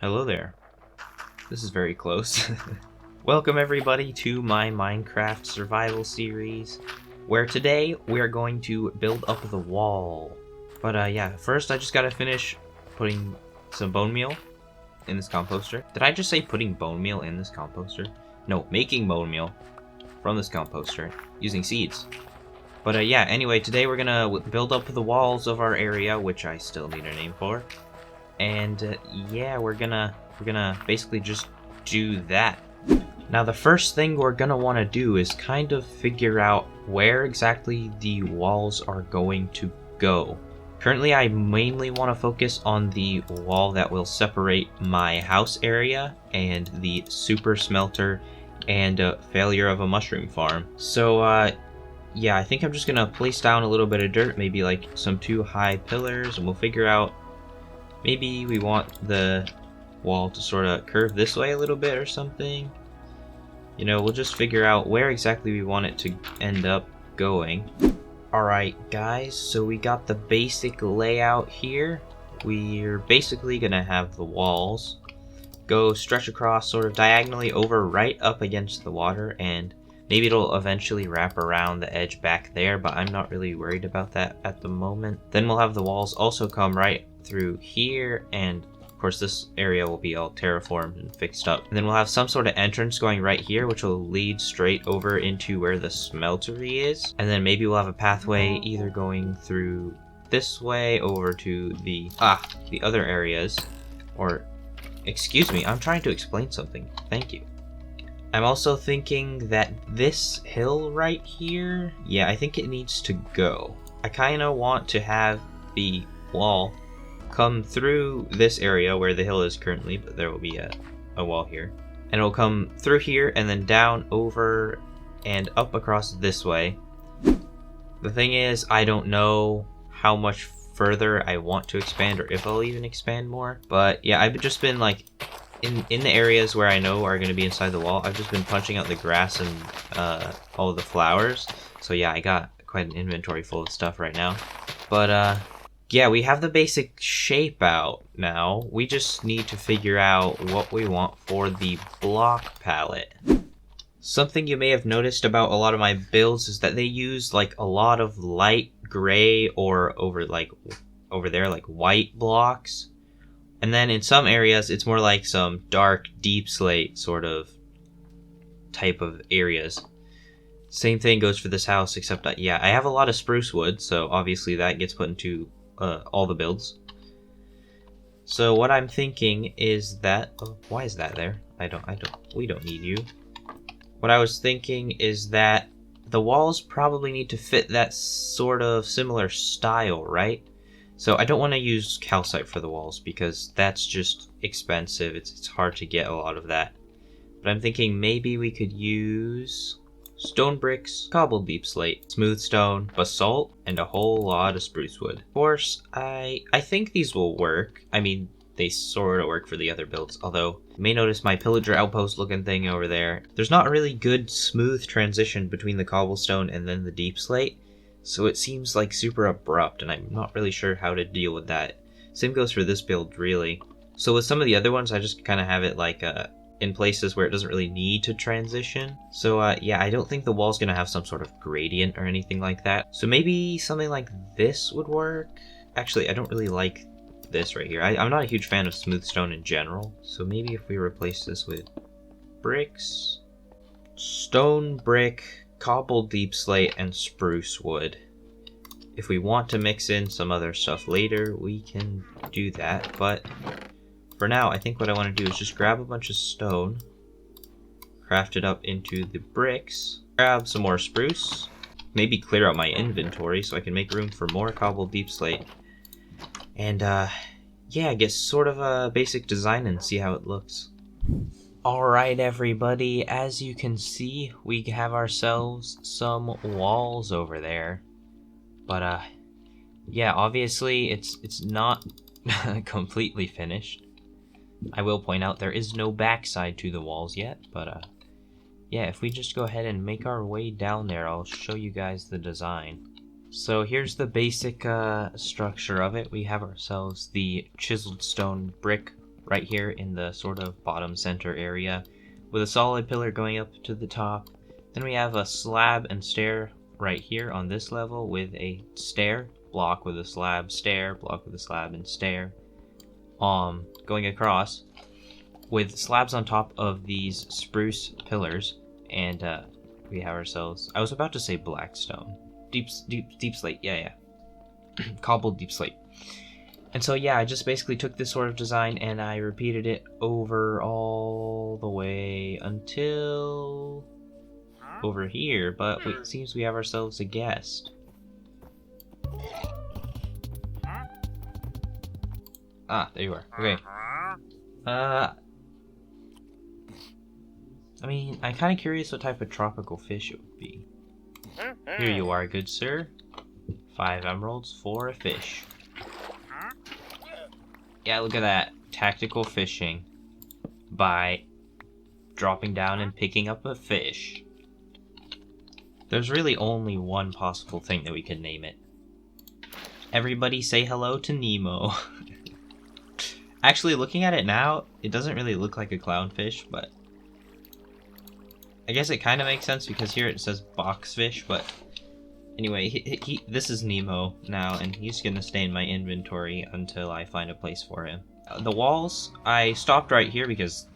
Hello there. This is very close. Welcome everybody to my Minecraft survival series, where today we are going to build up the wall. But yeah, first I just gotta finish putting some bone meal in this composter. Did I just say putting bone meal in this composter? No, making bone meal from this composter using seeds. But yeah, anyway, today we're gonna build up the walls of our area, which I still need a name for. And yeah, we're gonna basically just do that. Now the first thing we're gonna want to do is kind of figure out where exactly the walls are going to go. Currently I mainly want to focus on the wall that will separate my house area and the super smelter and failure of a mushroom farm. So yeah, I think I'm just gonna place down a little bit of dirt, maybe like some 2 high pillars, and we'll figure out. Maybe we want the wall to sort of curve this way a little bit or something. You know, we'll just figure out where exactly we want it to end up going. Alright guys, so we got the basic layout here. We're basically gonna have the walls go stretch across sort of diagonally over right up against the water, and maybe it'll eventually wrap around the edge back there, but I'm not really worried about that at the moment. Then we'll have the walls also come right through here, and of course this area will be all terraformed and fixed up. And then we'll have some sort of entrance going right here, which will lead straight over into where the smeltery is. And then maybe we'll have a pathway either going through this way over to the other areas, or excuse me, I'm trying to explain something. Thank you. I'm also thinking that this hill right here, yeah, I think it needs to go. I kind of want to have the wall come through this area where the hill is currently, but there will be a wall here. And it'll come through here and then down over and up across this way. The thing is, I don't know how much further I want to expand, or if I'll even expand more. But yeah, I've just been like, in the areas where I know are going to be inside the wall, I've just been punching out the grass and all of the flowers. So yeah, I got quite an inventory full of stuff right now. But yeah, we have the basic shape out now. We just need to figure out what we want for the block palette. Something you may have noticed about a lot of my builds is that they use like a lot of light gray or over there like white blocks. And then in some areas it's more like some dark deep slate sort of type of areas. Same thing goes for this house, except that, yeah, I have a lot of spruce wood, so obviously that gets put into all the builds. So what I'm thinking is that, why is that there? We don't need you. What I was thinking is that the walls probably need to fit that sort of similar style, right? So I don't want to use calcite for the walls because that's just expensive. It's hard to get a lot of that. But I'm thinking maybe we could use stone bricks, cobbled deep slate, smooth stone, basalt, and a whole lot of spruce wood. Of course, I think these will work. I mean, they sort of work for the other builds, although you may notice my pillager outpost looking thing over there. There's not a really good smooth transition between the cobblestone and then the deep slate, so it seems like super abrupt, and I'm not really sure how to deal with that. Same goes for this build, really. So with some of the other ones, I just kind of have it like in places where it doesn't really need to transition. So yeah, I don't think the wall's gonna have some sort of gradient or anything like that. So maybe something like this would work. Actually, I don't really like this right here. I'm not a huge fan of smooth stone in general. So maybe if we replace this with bricks, stone brick, cobbled deep slate, and spruce wood. If we want to mix in some other stuff later, we can do that, but for now, I think what I want to do is just grab a bunch of stone, craft it up into the bricks, grab some more spruce, maybe clear out my inventory so I can make room for more cobbled deep slate, and yeah, get sort of a basic design and see how it looks. Alright everybody, as you can see, we have ourselves some walls over there. But yeah, obviously it's not completely finished. I will point out there is no backside to the walls yet, but yeah, if we just go ahead and make our way down there, I'll show you guys the design. So here's the basic structure of it. We have ourselves the chiseled stone brick right here in the sort of bottom center area with a solid pillar going up to the top. Then we have a slab and stair right here on this level with a stair, block with a slab, stair, block with a slab, and stair. Going across with slabs on top of these spruce pillars, and we have ourselves, I was about to say blackstone. Deep slate, yeah. Cobbled deep slate. And so yeah, I just basically took this sort of design and I repeated it over all the way until over here, but it seems we have ourselves a guest. Ah, there you are. Okay. I mean, I'm kind of curious what type of tropical fish it would be. Here you are, good sir. 5 emeralds for a fish. Yeah, look at that. Tactical fishing. By dropping down and picking up a fish. There's really only one possible thing that we could name it. Everybody say hello to Nemo. Actually, looking at it now, it doesn't really look like a clownfish, but I guess it kind of makes sense because here it says boxfish, but anyway, this is Nemo now, and he's gonna stay in my inventory until I find a place for him. The walls, I stopped right here because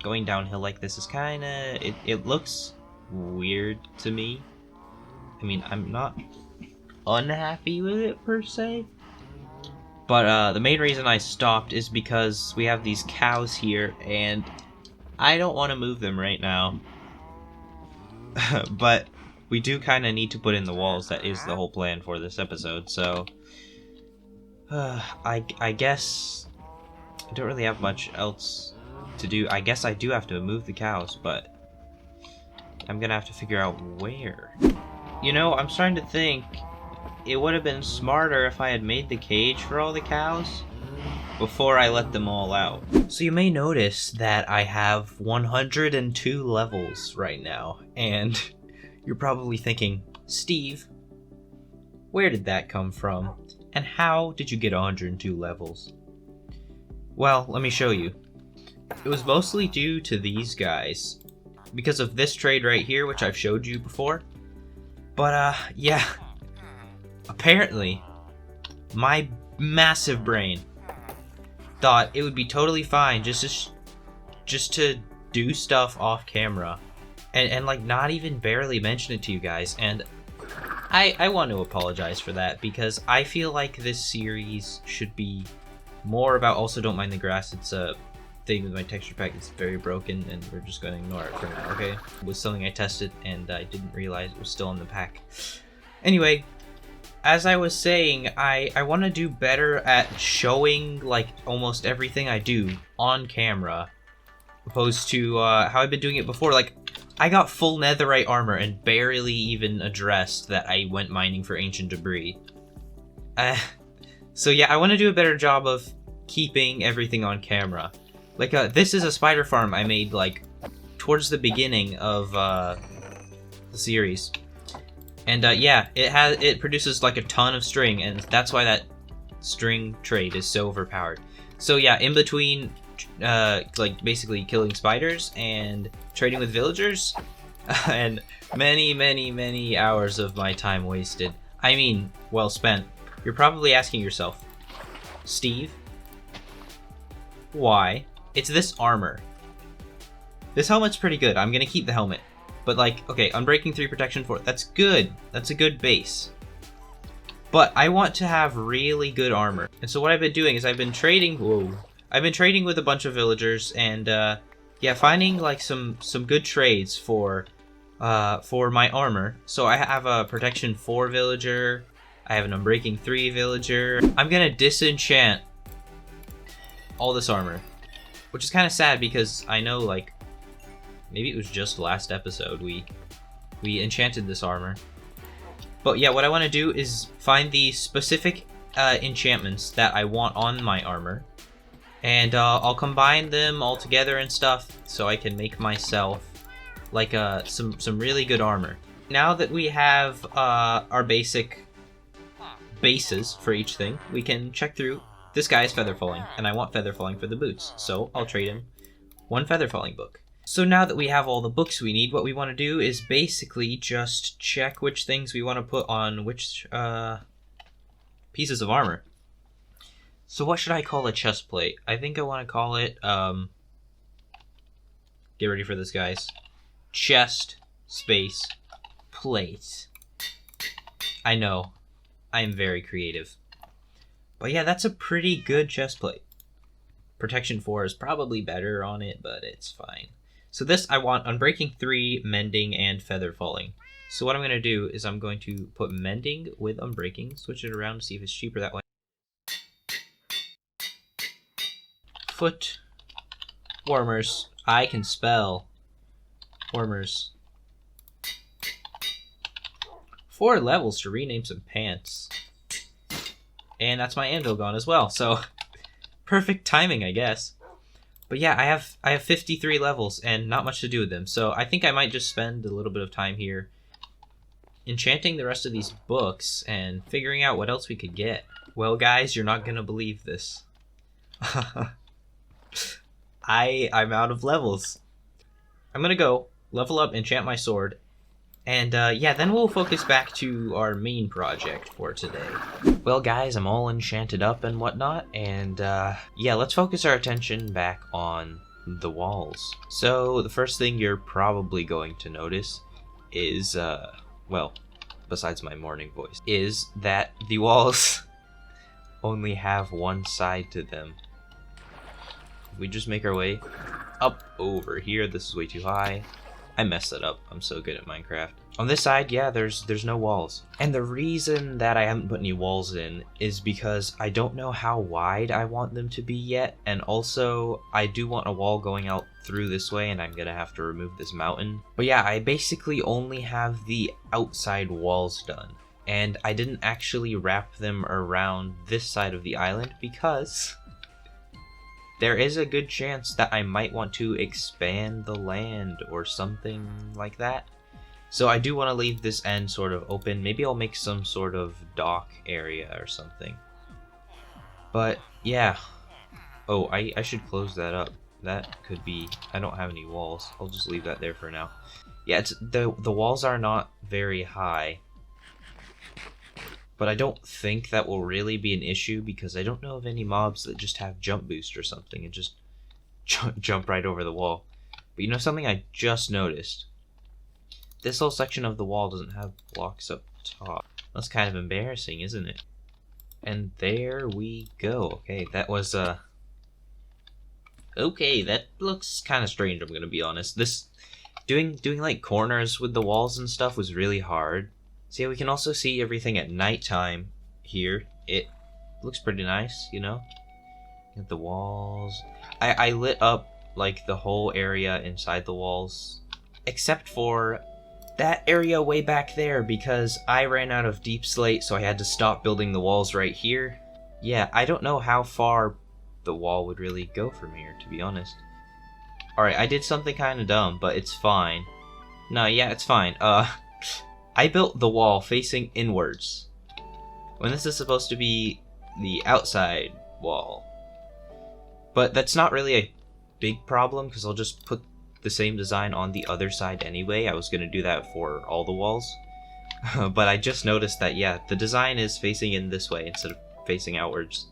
going downhill like this is kind of, it looks weird to me. I mean, I'm not unhappy with it per se, but the main reason I stopped is because we have these cows here and I don't want to move them right now. But we do kind of need to put in the walls. That is the whole plan for this episode, so I guess I don't really have much else to do. I guess I do have to move the cows, but I'm gonna have to figure out where. You know, I'm starting to think it would have been smarter if I had made the cage for all the cows before I let them all out. So you may notice that I have 102 levels right now, and you're probably thinking, Steve, where did that come from? And how did you get 102 levels? Well, let me show you. It was mostly due to these guys, because of this trade right here, which I've showed you before. But yeah, apparently my massive brain thought it would be totally fine just to do stuff off camera and like not even barely mention it to you guys, and I want to apologize for that because I feel like this series should be more about, also don't mind the grass, it's a thing with my texture pack, it's very broken and we're just going to ignore it for now, okay? It was something I tested and I didn't realize it was still in the pack. Anyway, as I was saying, I want to do better at showing like almost everything I do on camera, opposed to how I've been doing it before. Like, I got full netherite armor and barely even addressed that I went mining for ancient debris. So yeah, I want to do a better job of keeping everything on camera. Like, this is a spider farm I made like towards the beginning of the series. And yeah, it produces like a ton of string, and that's why that string trade is so overpowered. So yeah, in between like basically killing spiders and trading with villagers, and many hours of my time wasted. I mean, well spent. You're probably asking yourself, Steve, why? It's this armor. This helmet's pretty good. I'm gonna keep the helmet. But like, okay, Unbreaking 3, Protection 4, that's good. That's a good base. But I want to have really good armor. And so what I've been doing is I've been trading with a bunch of villagers and yeah, finding like some good trades for my armor. So I have a Protection 4 villager, I have an Unbreaking 3 villager. I'm gonna disenchant all this armor, which is kind of sad because I know like maybe it was just last episode we enchanted this armor. But yeah, what I want to do is find the specific enchantments that I want on my armor, and I'll combine them all together and stuff so I can make myself like some really good armor. Now that we have our basic bases for each thing, we can check through this guy is feather falling, and I want feather falling for the boots, so I'll trade him 1 feather falling book. So now that we have all the books we need, what we want to do is basically just check which things we want to put on which pieces of armor. So what should I call a chest plate? I think I want to call it, get ready for this, guys. Chest space plate. I know, I am very creative. But yeah, that's a pretty good chest plate. Protection 4 is probably better on it, but it's fine. So this I want Unbreaking 3, Mending, and Feather Falling. So what I'm going to do is I'm going to put Mending with Unbreaking, switch it around to see if it's cheaper that way. Foot warmers. I can spell warmers. 4 levels to rename some pants. And that's my anvil gone as well, so perfect timing, I guess. But yeah, I have 53 levels and not much to do with them, so I think I might just spend a little bit of time here enchanting the rest of these books and figuring out what else we could get. Well, guys, you're not gonna believe this. I'm out of levels. I'm gonna go level up, enchant my sword, and yeah, then we'll focus back to our main project for today. Well, guys, I'm all enchanted up and whatnot, and yeah, let's focus our attention back on the walls. So the first thing you're probably going to notice is, well, besides my morning voice, is that the walls only have one side to them. We just make our way up over here. This is way too high. I messed that up. I'm so good at Minecraft. On this side, yeah, there's no walls. And the reason that I haven't put any walls in is because I don't know how wide I want them to be yet. And also, I do want a wall going out through this way, and I'm gonna have to remove this mountain. But yeah, I basically only have the outside walls done. And I didn't actually wrap them around this side of the island because there is a good chance that I might want to expand the land or something like that. So I do want to leave this end sort of open. Maybe I'll make some sort of dock area or something. But yeah. Oh, I should close that up. That could be... I don't have any walls. I'll just leave that there for now. Yeah, it's the walls are not very high. But I don't think that will really be an issue because I don't know of any mobs that just have jump boost or something and just jump right over the wall. But you know something I just noticed? This whole section of the wall doesn't have blocks up top. That's kind of embarrassing, isn't it? And there we go. Okay, that was okay, that looks kind of strange, I'm gonna be honest. This doing like corners with the walls and stuff was really hard. So yeah, we can also see everything at nighttime here. It looks pretty nice, you know? Get the walls. I lit up like the whole area inside the walls, except for that area way back there because I ran out of deep slate, so I had to stop building the walls right here. Yeah, I don't know how far the wall would really go from here, to be honest. Alright, I did something kind of dumb, but it's fine. No, yeah, it's fine. I built the wall facing inwards, when this is supposed to be the outside wall. But that's not really a big problem, because I'll just put the same design on the other side anyway. I was going to do that for all the walls. But I just noticed that, yeah, the design is facing in this way instead of facing outwards.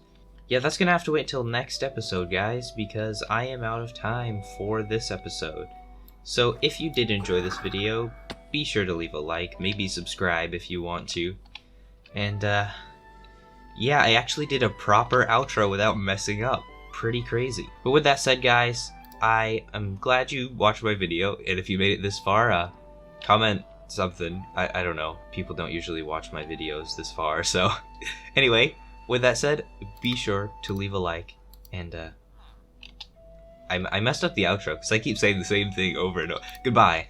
Yeah, that's going to have to wait till next episode, guys, because I am out of time for this episode. So if you did enjoy this video, be sure to leave a like, maybe subscribe if you want to. And yeah, I actually did a proper outro without messing up. Pretty crazy. But with that said, guys, I am glad you watched my video, and if you made it this far, comment something. I don't know, people don't usually watch my videos this far, so anyway, with that said, be sure to leave a like, and I messed up the outro because I keep saying the same thing over and over. Goodbye.